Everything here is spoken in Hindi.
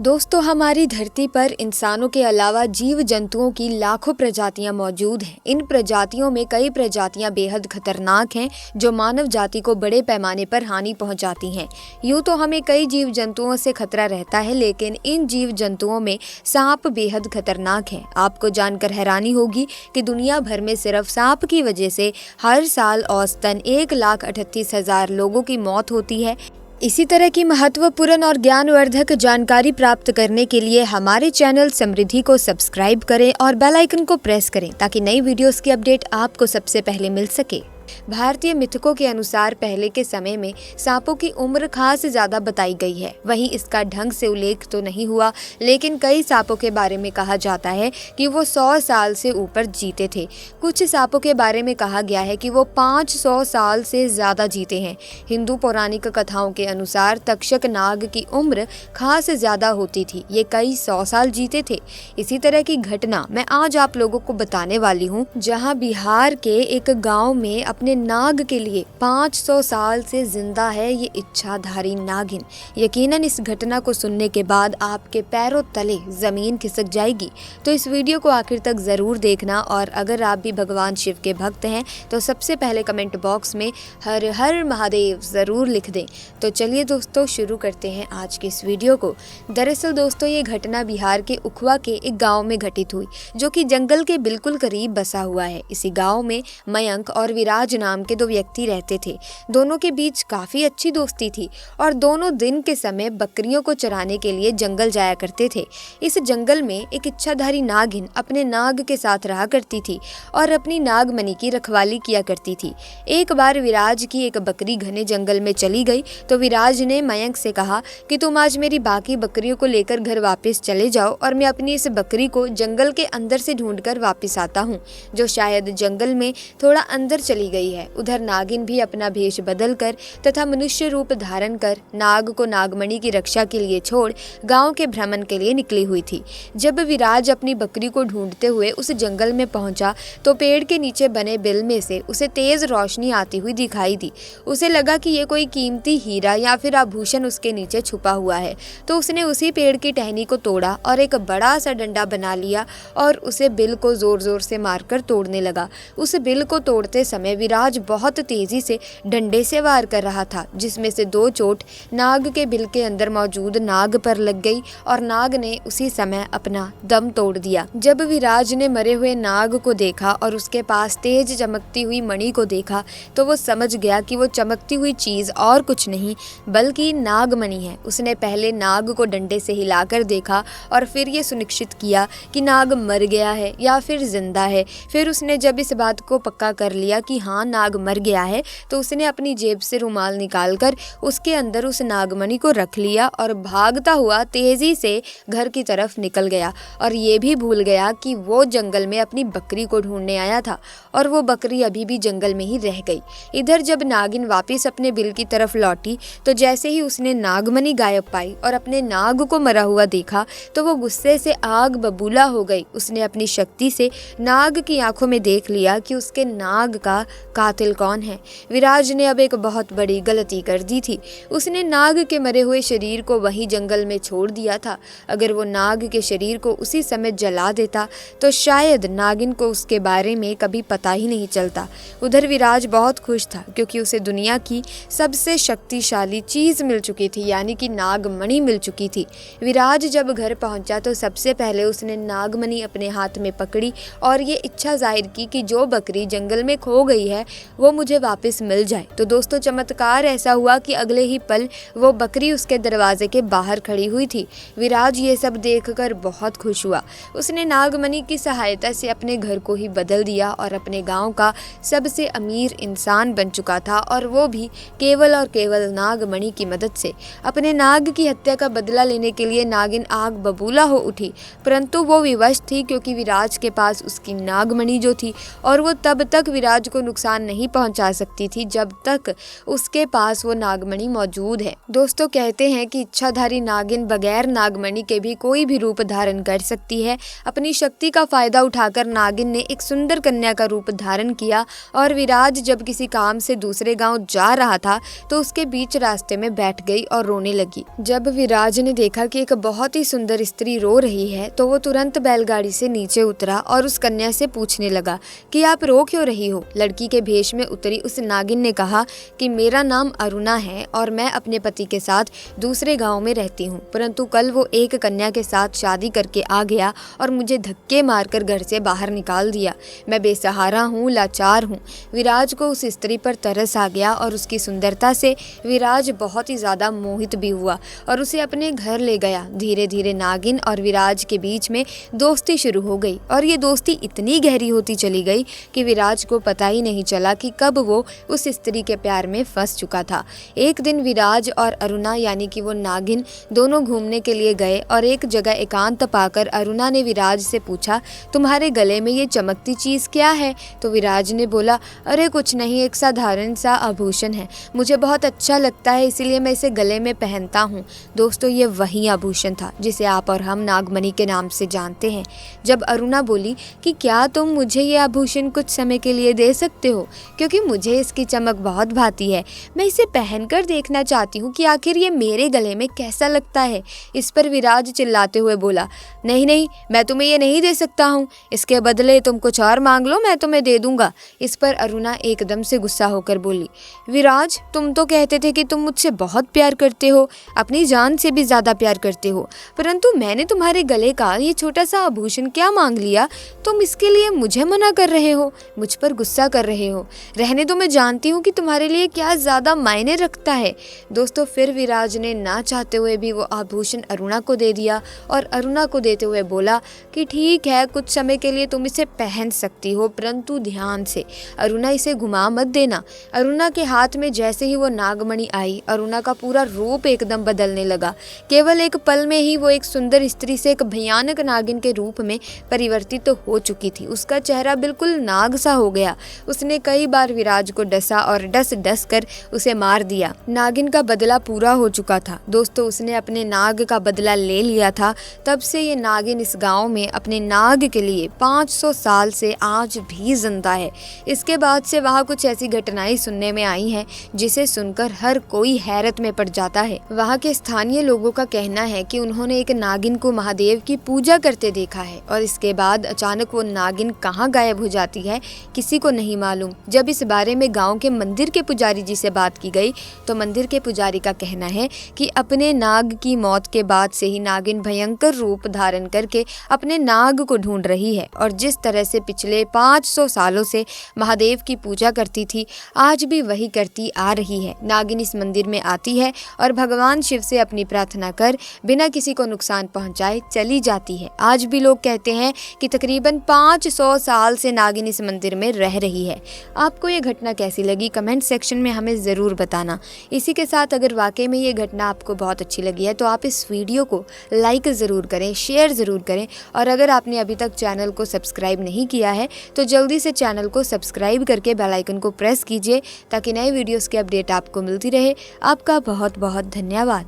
दोस्तों, हमारी धरती पर इंसानों के अलावा जीव जंतुओं की लाखों प्रजातियां मौजूद हैं। इन प्रजातियों में कई प्रजातियां बेहद खतरनाक हैं जो मानव जाति को बड़े पैमाने पर हानि पहुंचाती हैं। यूं तो हमें कई जीव जंतुओं से खतरा रहता है, लेकिन इन जीव जंतुओं में सांप बेहद खतरनाक है। आपको जानकर हैरानी होगी कि दुनिया भर में सिर्फ सांप की वजह से हर साल औसतन 1,38,000 लोगों की मौत होती है। इसी तरह की महत्वपूर्ण और ज्ञानवर्धक जानकारी प्राप्त करने के लिए हमारे चैनल समृद्धि को सब्सक्राइब करें और बेल आइकन को प्रेस करें ताकि नई वीडियोस की अपडेट आपको सबसे पहले मिल सके। भारतीय मिथकों के अनुसार पहले के समय में सांपों की उम्र खास ज्यादा बताई गई है। वहीं इसका ढंग से उल्लेख तो नहीं हुआ, लेकिन कई सांपों के बारे में कहा जाता है कि वो 100 साल से ऊपर जीते थे। कुछ सांपों के बारे में कहा गया है कि वो 500 साल से ज्यादा जीते हैं। हिंदू पौराणिक कथाओं के अनुसार तक्षक नाग की उम्र खास ज्यादा होती थी। ये कई 100 साल जीते थे। इसी तरह की घटना मैं आज आप लोगों को बताने वाली हूँ, जहाँ बिहार के एक गाँव में अपने नाग के लिए 500 साल से जिंदा है ये इच्छाधारी नागिन। यकीनन इस घटना को सुनने के बाद आपके पैरों तले जमीन खिसक जाएगी। तो इस वीडियो को आखिर तक जरूर देखना, और अगर आप भी भगवान शिव के भक्त हैं तो सबसे पहले कमेंट बॉक्स में हर हर महादेव जरूर लिख दें। तो चलिए दोस्तों, शुरू करते हैं आज की इस वीडियो को। दरअसल दोस्तों, ये घटना बिहार के उखवा के एक गाँव में घटित हुई, जो कि जंगल के बिल्कुल करीब बसा हुआ है। इसी गाँव में मयंक और विराज नाम के दो व्यक्ति रहते थे। दोनों के बीच काफी अच्छी दोस्ती थी और दोनों दिन के समय बकरियों को चराने के लिए जंगल जाया करते थे। इस जंगल में एक इच्छाधारी नागिन अपने नाग के साथ रहा करती थी और अपनी नागमणि की रखवाली किया करती थी। एक बार विराज की एक बकरी घने जंगल में चली गई तो विराज ने मयंक से कहा कि तुम आज मेरी बाकी बकरियों को लेकर घर वापस चले जाओ और मैं अपनी इस बकरी को जंगल के अंदर से ढूंढकर वापस आता हूँ, जो शायद जंगल में थोड़ा अंदर चली गई है। उधर नागिन भी अपना भेष बदल कर तथा मनुष्य रूप धारण कर नाग को नागमणि की रक्षा के लिए छोड़ गांव के भ्रमण के लिए निकली हुई थी। जब विराज अपनी बकरी को ढूंढते हुए उस जंगल में पहुंचा तो पेड़ के नीचे बने बिल में से उसे तेज रोशनी आती हुई दिखाई दी। उसे लगा कि ये कोई कीमती हीरा या फिर आभूषण उसके नीचे छुपा हुआ है, तो उसने उसी पेड़ की टहनी को तोड़ा और एक बड़ा सा डंडा बना लिया और उसे बिल को जोर जोर से मारकर तोड़ने लगा। उस बिल को तोड़ते समय विराज बहुत तेजी से डंडे से वार कर रहा था, जिसमें से 2 चोट नाग के बिल के अंदर मौजूद नाग पर लग गई और नाग ने उसी समय अपना दम तोड़ दिया। जब विराज ने मरे हुए नाग को देखा और उसके पास तेज चमकती हुई मणि को देखा तो वो समझ गया कि वो चमकती हुई चीज और कुछ नहीं बल्कि नागमणि है। उसने पहले नाग को डंडे से हिलाकर देखा और फिर ये सुनिश्चित किया कि नाग मर गया है या फिर जिंदा है। फिर उसने जब इस बात को पक्का कर लिया कि हाँ नाग मर गया है तो उसने अपनी जेब से रुमाल निकालकर उसके अंदर उस नागमणि को रख लिया और भागता हुआ तेजी से घर की तरफ निकल गया और ये भी भूल गया कि वो जंगल में अपनी बकरी को ढूंढने आया था और वो बकरी अभी भी जंगल में ही रह गई। इधर जब नागिन वापस अपने बिल की तरफ लौटी तो जैसे ही उसने नागमणि गायब पाई और अपने नाग को मरा हुआ देखा तो वो गुस्से से आग बबूला हो गई। उसने अपनी शक्ति से नाग की आंखों में देख लिया कि उसके नाग का कातिल कौन है। विराज ने अब एक बहुत बड़ी गलती कर दी थी। उसने नाग के मरे हुए शरीर को वहीं जंगल में छोड़ दिया था। अगर वो नाग के शरीर को उसी समय जला देता तो शायद नागिन को उसके बारे में कभी पता ही नहीं चलता। उधर विराज बहुत खुश था क्योंकि उसे दुनिया की सबसे शक्तिशाली चीज मिल चुकी थी, यानी कि नागमणि मिल चुकी थी। विराज जब घर पहुंचा तो सबसे पहले उसने नागमणि अपने हाथ में पकड़ी और ये इच्छा जाहिर की कि जो बकरी जंगल में खो गई है वो मुझे वापस मिल जाए। तो दोस्तों, चमत्कार ऐसा हुआ कि अगले ही पल वो बकरी उसके दरवाजे के बाहर खड़ी हुई थी। विराज ये सब देखकर बहुत खुश हुआ। उसने नागमणि की सहायता से अपने घर को ही बदल दिया और अपने गांव का सबसे अमीर इंसान बन चुका था, और वो भी केवल और केवल नागमणि की मदद से। अपने नाग की हत्या का बदला लेने के लिए नागिन आग बबूला हो उठी, परंतु वो विवश थी क्योंकि विराज के पास उसकी नागमणि जो थी और वो तब तक विराज को नुकसान नहीं पहुंचा सकती थी जब तक उसके पास वो नागमणि मौजूद है। दोस्तों, कहते हैं कि इच्छाधारी नागिन बगैर नागमणि के भी कोई भी रूप धारण कर सकती है। अपनी शक्ति का फायदा उठाकर नागिन ने एक सुंदर कन्या का रूप धारण किया और विराज जब किसी काम से दूसरे गांव जा रहा था तो उसके बीच रास्ते में बैठ गई और रोने लगी। जब विराज ने देखा कि एक बहुत ही सुंदर स्त्री रो रही है तो वो तुरंत बैलगाड़ी से नीचे उतरा और उस कन्या से पूछने लगा कि आप रो क्यों रही हो। लड़की के भेष में उतरी उस नागिन ने कहा कि मेरा नाम अरुणा है और मैं अपने पति के साथ दूसरे गांव में रहती हूँ, परंतु कल वो एक कन्या के साथ शादी करके आ गया और मुझे धक्के मारकर घर से बाहर निकाल दिया। मैं बेसहारा हूँ, लाचार हूँ। विराज को उस स्त्री पर तरस आ गया और उसकी सुंदरता से विराज बहुत ही ज्यादा मोहित भी हुआ और उसे अपने घर ले गया। धीरे धीरे नागिन और विराज के बीच में दोस्ती शुरू हो गई और ये दोस्ती इतनी गहरी होती चली गई कि विराज को पता ही नहीं चला कि कब वो उस स्त्री के प्यार में फंस चुका था। एक दिन विराज और अरुणा यानी कि वो नागिन दोनों घूमने के लिए गए और एक जगह एकांत पाकर अरुणा ने विराज से पूछा, तुम्हारे गले में ये चमकती चीज क्या है? तो विराज ने बोला, अरे कुछ नहीं, एक साधारण सा आभूषण है, मुझे बहुत अच्छा लगता है इसीलिए मैं इसे गले में पहनता हूँ। दोस्तों, ये वही आभूषण था जिसे आप और हम नागमणि के नाम से जानते हैं। जब अरुणा बोली कि क्या तुम मुझे ये आभूषण कुछ समय के लिए दे सकते हो, क्योंकि मुझे इसकी चमक बहुत भाती है, मैं इसे पहनकर देखना चाहती हूँ कि आखिर ये मेरे गले में कैसा लगता है। इस पर विराज चिल्लाते हुए बोला, नहीं नहीं, मैं तुम्हें ये नहीं दे सकता हूँ, इसके बदले तुम कुछ और मांग लो, मैं तुम्हें दे दूंगा। इस पर अरुणा एकदम से गुस्सा होकर बोली, विराज, तुम तो कहते थे कि तुम मुझसे बहुत प्यार करते हो, अपनी जान से भी ज्यादा प्यार करते हो, परंतु मैंने तुम्हारे गले का ये छोटा सा आभूषण क्या मांग लिया? तुम इसके लिए मुझे मना कर रहे हो, मुझ पर गुस्सा कर रहे हो। रहने दो, मैं जानती हूँ कि तुम्हारे लिए क्या ज्यादा मायने रखता है। दोस्तों, फिर विराज ने ना चाहते हुए भी वो आभूषण अरुणा को दे दिया और अरुणा को देते हुए बोला कि ठीक है, कुछ समय के लिए तुम इसे पहन सकती हो, परंतु ध्यान से, अरुणा इसे घुमा मत देना। अरुणा के हाथ में जैसे ही वो नागमणि आई, अरुणा का पूरा रूप एकदम बदलने लगा। केवल एक पल में ही वो एक सुंदर स्त्री से एक भयानक नागिन के रूप में परिवर्तित तो हो चुकी थी। उसका चेहरा बिल्कुल नाग सा हो गया। उसने कई बार विराज को डसा और डस डस कर उसे मार दिया। नागिन का बदला पूरा हो चुका था। दोस्तों, उसने अपने नाग का बदला ले लिया था। तब से ये नागिन इस गांव में अपने नाग के लिए 500 साल से आज भी जिंदा है। इसके बाद से वहाँ कुछ ऐसी घटनाएं सुनने में आई हैं जिसे सुनकर हर कोई हैरत में पड़ जाता है। वहाँ के स्थानीय लोगों का कहना है कि उन्होंने एक नागिन को महादेव की पूजा करते देखा है और इसके बाद अचानक वो नागिन कहाँ गायब हो जाती है किसी को नहीं मालूम। जब इस बारे में गांव के मंदिर के पुजारी जी से बात की गई तो मंदिर के पुजारी का कहना है कि अपने नाग की मौत के बाद से ही नागिन भयंकर रूप धारण करके अपने नाग को ढूंढ रही है और जिस तरह से पिछले 500 सालों से महादेव की पूजा करती थी, आज भी वही करती आ रही है। नागिन इस मंदिर में आती है और भगवान शिव से अपनी प्रार्थना कर बिना किसी को नुकसान पहुंचाए चली जाती है। आज भी लोग कहते हैं कि तकरीबन 500 साल से नागिन इस मंदिर में रह रही है। आपको ये घटना कैसी लगी कमेंट सेक्शन में हमें ज़रूर बताना। इसी के साथ अगर वाकई में ये घटना आपको बहुत अच्छी लगी है तो आप इस वीडियो को लाइक ज़रूर करें, शेयर ज़रूर करें और अगर आपने अभी तक चैनल को सब्सक्राइब नहीं किया है तो जल्दी से चैनल को सब्सक्राइब करके बेल आइकन को प्रेस कीजिए ताकि नए वीडियोस की अपडेट आपको मिलती रहे। आपका बहुत बहुत धन्यवाद।